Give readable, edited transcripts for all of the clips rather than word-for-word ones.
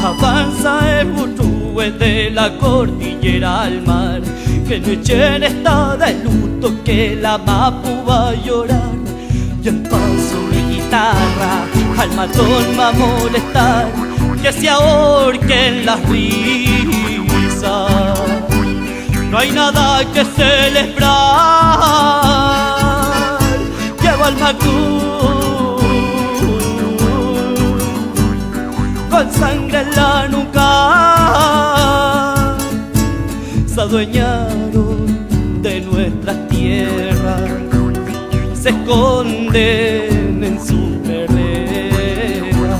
Avanza el Butrúe de la cordillera al mar, que Nechen está de luto, que la Mapu va a llorar. Y el paso mi guitarra al matón va a molestar, que se ahorquen las risas. No hay nada que celebrar, lleva al Macú con sangre en la nuca. Se adueñaron de nuestras tierras, se esconden en su perrera.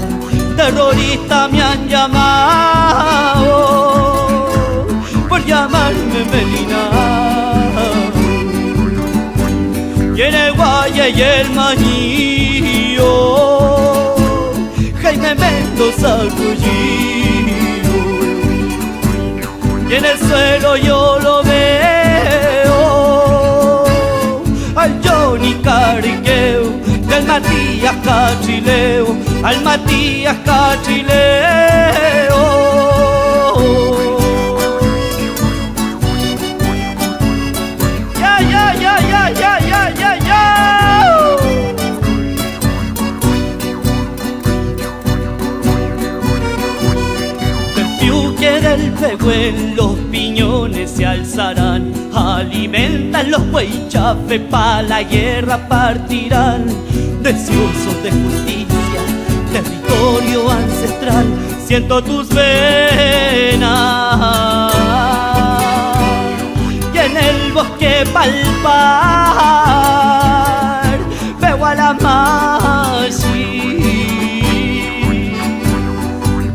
Terrorista me han llamado por llamarme Melina, y en el Guaya y el Mañillo Jaime Mendoza Cullillo, y en el suelo yo lo veo al Johnny Cariqueo y al Matías Cachileo, al Matías Cachileo. Ya, ya, ya, ya, ya, ya, ya, ya. Del fuego en los piñones se alzarán, alimentan los huaychafes, pa' la guerra partirán. Deseosos de justicia, territorio ancestral, siento tus venas, y en el bosque palpar veo a la Machi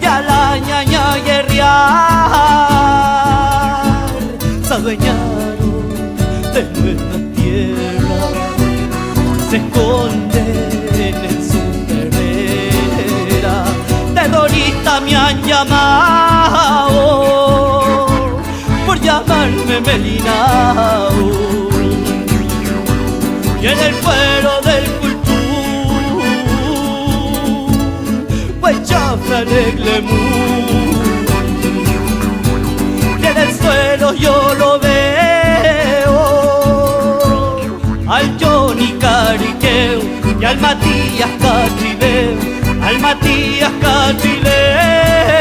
y a la ñaña guerrear. Se adueñaron de nuestra tierra, se esconden en su perrera. Terrorista me han llamado por llamarme Melinao, y en el fuero del Huaychafra Neglemú, y en el suelo yo lo veo al Johnny Cariqueo y al Matías Cachileo, al Matías Cachileo.